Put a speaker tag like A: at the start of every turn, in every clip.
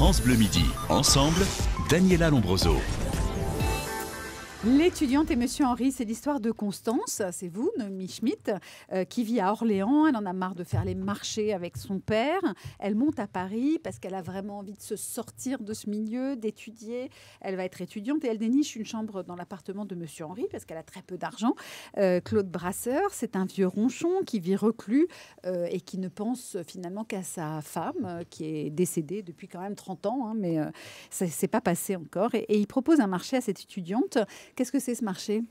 A: France Bleu Midi. Ensemble, Daniela Lombroso.
B: L'étudiante et Monsieur Henri, c'est l'histoire de Constance, c'est vous, Noémie Schmitt, qui vit à Orléans. Elle en a marre de faire les marchés avec son père. Elle monte à Paris parce qu'elle a vraiment envie de se sortir de ce milieu, d'étudier. Elle va être étudiante et elle déniche une chambre dans l'appartement de Monsieur Henri parce qu'elle a très peu d'argent. Claude Brasseur, c'est un vieux ronchon qui vit reclus et qui ne pense finalement qu'à sa femme qui est décédée depuis quand même 30 ans, hein, mais ça ne s'est pas passé encore. Et il propose un marché à cette étudiante. Qu'est-ce que c'est ce marché ?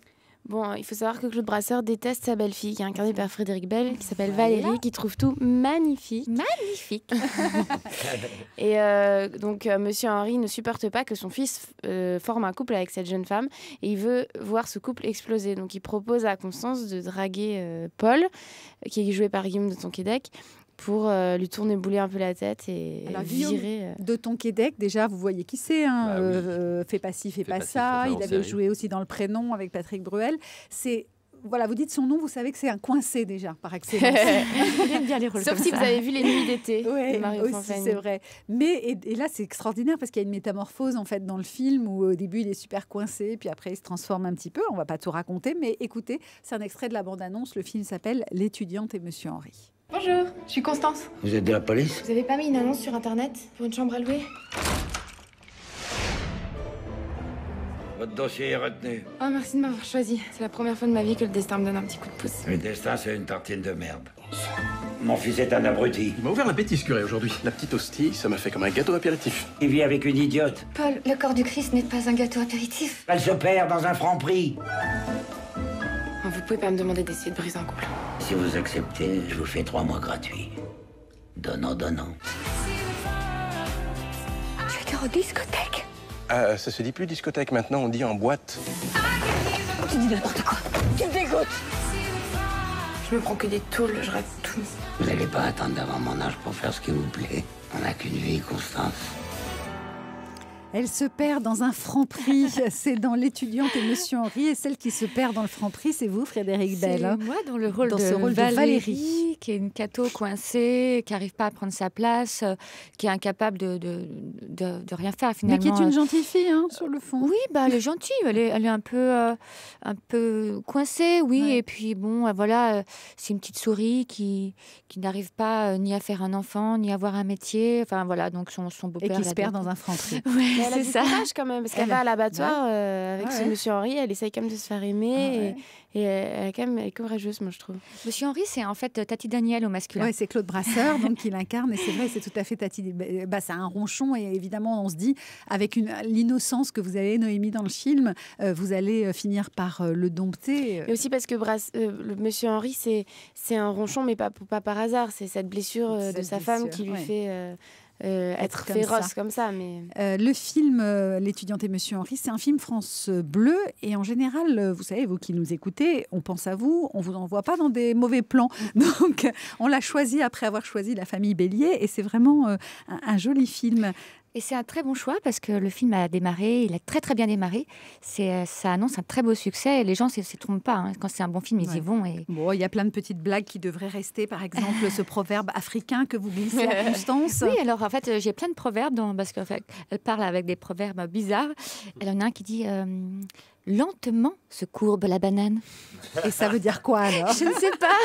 C: Bon, il faut savoir que Claude Brasseur déteste sa belle-fille, qui est incarnée par Frédéric Bell, qui s'appelle Valérie, qui trouve tout magnifique. Magnifique. Et donc, Monsieur Henri ne supporte pas que son fils forme un couple avec cette jeune femme, et il veut voir ce couple exploser. Donc, il propose à Constance de draguer Paul, qui est joué par Guillaume de Tonquédec, pour lui tourner bouler un peu la tête et virer.
B: De Tonquédec, déjà, vous voyez qui c'est. Hein, oui. Fais pas ci, fais pas ça. Il avait joué aussi dans Le Prénom avec Patrick Bruel. C'est... Voilà, vous dites son nom, vous savez que c'est un coincé déjà, par excellence.
C: Il aime bien les rôles. Sauf si vous avez vu Les Nuits d'été de Mario Fanfani.
B: C'est vrai. Mais et là, c'est extraordinaire parce qu'il y a une métamorphose en fait dans le film où au début il est super coincé, puis après il se transforme un petit peu. On va pas tout raconter, mais écoutez, c'est un extrait de la bande-annonce. Le film s'appelle L'étudiante et Monsieur Henri.
D: Bonjour, je suis Constance.
E: Vous êtes de la police?
D: Vous avez pas mis une annonce sur Internet pour une chambre à louer?
E: Votre dossier est retenu.
D: Oh, merci de m'avoir choisi. C'est la première fois de ma vie que le destin me donne un petit coup de pouce.
E: Le destin, c'est une tartine de merde. Mon fils est un abruti.
F: Il m'a ouvert l'appétit, ce curé, aujourd'hui. La petite hostie, ça m'a fait comme un gâteau apéritif.
E: Il vit avec une idiote.
D: Paul, le corps du Christ n'est pas un gâteau apéritif.
E: Elle se perd dans un franc-prix.
D: Oh, vous pouvez pas me demander d'essayer de briser un couple.
E: Si vous acceptez, je vous fais 3 mois gratuits. Donnant, donnant.
D: Tu veux dire aux discothèques?
F: Ça se dit plus discothèque maintenant, on dit en boîte.
D: Tu dis n'importe quoi. Tu me dégoûtes. Je me prends que des tôles, je rate tout.
E: Vous n'allez pas attendre d'avoir mon âge pour faire ce qui vous plaît. On n'a qu'une vie, Constance.
B: Elle se perd dans un franc-prix. C'est dans L'étudiante et Monsieur Henri. Et celle qui se perd dans le franc-prix, c'est vous, Frédéric Bell.
G: C'est moi dans le rôle
B: dans
G: de
B: ce rôle de Valérie,
G: qui est une cato coincée, qui n'arrive pas à prendre sa place, qui est incapable de rien faire finalement.
B: Mais qui est une gentille fille, hein, sur le fond.
G: Oui, bah, elle est gentille. Elle est un peu coincée, oui. Ouais. Et puis bon, voilà, c'est une petite souris qui n'arrive pas ni à faire un enfant, ni à avoir un métier. Enfin voilà, donc son beau-père.
B: Et qui se perd dans un franc-prix.
G: Ouais.
C: Elle a du courage quand même, parce qu'elle va à l'abattoir avec ce Monsieur Henri, elle essaye quand même de se faire aimer et elle est courageuse, moi je trouve.
G: Monsieur Henri, c'est en fait Tati Daniel au masculin.
B: Oui, c'est Claude Brasseur donc qui l'incarne et c'est vrai, c'est tout à fait Tati. Bah, c'est un ronchon et évidemment on se dit avec l'innocence que vous avez, Noémie, dans le film, vous allez finir par le dompter.
C: Et aussi parce que le Monsieur Henri, c'est un ronchon, mais pas par hasard. C'est cette blessure de sa femme qui lui fait... être féroce comme ça. Mais...
B: le film L'étudiante et Monsieur Henri, c'est un film France Bleu. Et en général, vous savez, vous qui nous écoutez, on pense à vous, on ne vous envoie pas dans des mauvais plans. Donc, on l'a choisi après avoir choisi La famille Bélier. Et c'est vraiment un joli film.
G: Et c'est un très bon choix parce que le film a démarré, il a très très bien démarré. Ça annonce un très beau succès et les gens ne s'y trompent pas. Hein. Quand c'est un bon film, ils y vont. Et...
B: Bon, il y a plein de petites blagues qui devraient rester. Par exemple, ce proverbe africain que vous glissez à Constance.
G: Oui, alors en fait, j'ai plein de proverbes parce qu'en fait, elle parle avec des proverbes bizarres. Elle en a un qui dit lentement se courbe la banane.
B: Et ça veut dire quoi alors?
G: Je ne sais pas.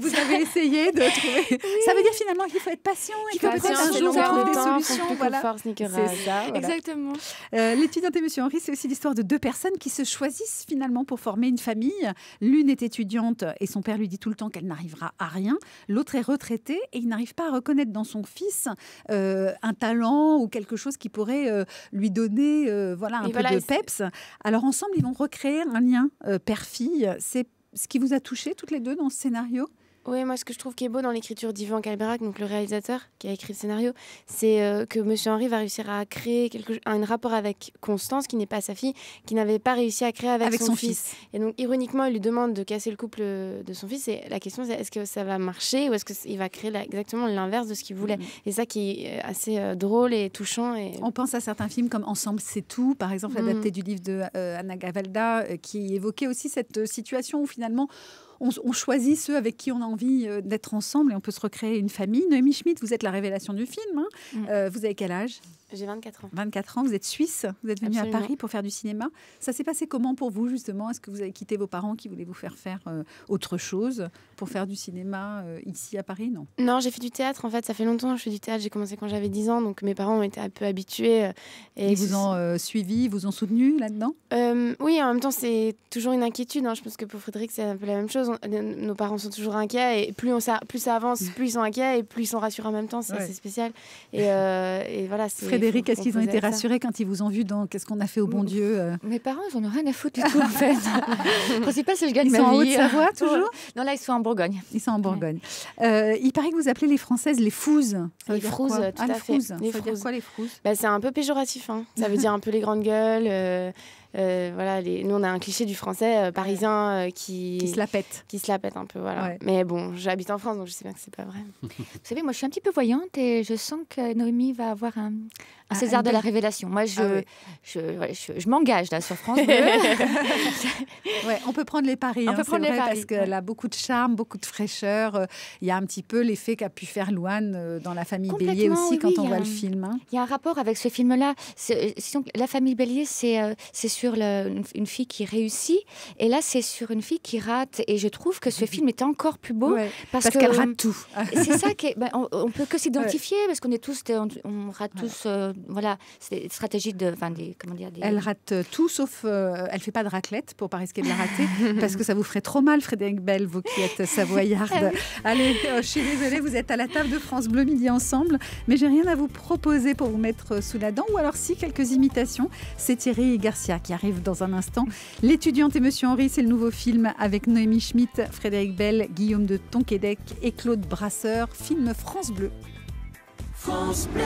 B: Vous avez essayé de trouver. Oui. Ça veut dire finalement qu'il faut être patient et que peut-être un jour on trouve des solutions.
C: Voilà. C'est ça.
G: Voilà. Exactement.
B: L'étudiante et Monsieur Henri, c'est aussi l'histoire de 2 personnes qui se choisissent finalement pour former une famille. L'une est étudiante et son père lui dit tout le temps qu'elle n'arrivera à rien. L'autre est retraitée et il n'arrive pas à reconnaître dans son fils un talent ou quelque chose qui pourrait lui donner un peu de peps. Alors ensemble, ils vont recréer un lien père-fille. C'est ce qui vous a touché toutes les deux dans ce scénario?
C: Oui, moi, ce que je trouve qui est beau dans l'écriture d'Yvan Calberac, donc le réalisateur qui a écrit le scénario, c'est que Monsieur Henri va réussir à créer un rapport avec Constance, qui n'est pas sa fille, qui n'avait pas réussi à créer avec son fils. Et donc, ironiquement, il lui demande de casser le couple de son fils. Et la question, c'est est-ce que ça va marcher ou est-ce qu'il va créer exactement l'inverse de ce qu'il voulait? Et ça qui est assez drôle et touchant. Et...
B: On pense à certains films comme Ensemble, c'est tout, par exemple, adapté du livre de Anna Gavalda, qui évoquait aussi cette situation où finalement... on choisit ceux avec qui on a envie d'être ensemble et on peut se recréer une famille. Noémie Schmitt, vous êtes la révélation du film. Vous avez quel âge ?
C: J'ai 24 ans.
B: 24 ans, vous êtes suisse, vous êtes venue à
C: Absolument.
B: Paris pour faire du cinéma. Ça s'est passé comment pour vous, justement ? Est-ce que vous avez quitté vos parents qui voulaient vous faire autre chose pour faire du cinéma ici à Paris ?
C: Non, j'ai fait du théâtre, en fait. Ça fait longtemps que je fais du théâtre. J'ai commencé quand j'avais 10 ans, donc mes parents ont été un peu habitués. Et
B: ils vous ont suivi, vous ont soutenu là-dedans ?
C: Oui, en même temps, c'est toujours une inquiétude. Je pense que pour Frédéric, c'est un peu la même chose. Nos parents sont toujours inquiets, et plus ça avance, plus ils sont inquiets, et plus ils sont rassurés en même temps. C'est assez spécial. Et voilà,
B: Frédéric, est-ce qu'ils ont été rassurés quand ils vous ont vu dans Qu'est-ce qu'on a fait au bon Dieu ?
G: Mes parents, ils n'en ont rien à foutre du tout, en fait. Le principal, c'est que je gagne ma vie.
B: Ils sont en Haute-Savoie, toujours ?
G: Non, là, ils sont en Bourgogne.
B: Ils sont en Bourgogne. Il paraît que vous appelez les Françaises les fouzes.
C: Les frouzes, tout à fait.
B: Ça veut dire quoi, les frouzes ?
C: C'est un peu péjoratif. Ça veut dire un peu les grandes gueules. Voilà, nous, on a un cliché du français parisien qui
B: se la pète.
C: Qui se la pète un peu, voilà. Ouais. Mais bon, j'habite en France, donc je sais bien que c'est pas vrai.
G: Vous savez, moi, je suis un petit peu voyante et je sens que Noémie va avoir un César de la Révélation. Moi, je m'engage là sur France Bleu.
B: On peut prendre les paris. C'est vrai, parce qu'elle a beaucoup de charme, beaucoup de fraîcheur. Il y a un petit peu l'effet qu'a pu faire Louane dans La Famille Bélier aussi, quand on voit le film.
G: Il y a un rapport avec ce film-là. La Famille Bélier, c'est sur une fille qui réussit, et là, c'est sur une fille qui rate. Et je trouve que ce film est encore plus beau
B: parce qu'elle rate tout.
G: C'est ça on peut que s'identifier parce qu'on est tous, on rate tous. Voilà, c'est des stratégies
B: Elle rate tout sauf, elle fait pas de raclette pour pas risquer de la rater parce que ça vous ferait trop mal, Frédéric Bell, vous qui êtes savoyarde. Allez, je suis désolée, vous êtes à la table de France Bleu Midi Ensemble, mais j'ai rien à vous proposer pour vous mettre sous la dent, ou alors si, quelques imitations. C'est Thierry Garcia qui arrive dans un instant. L'étudiante et Monsieur Henri, c'est le nouveau film avec Noémie Schmitt, Frédéric Bell, Guillaume de Tonquédec et Claude Brasseur, film France Bleu.
H: France Bleu.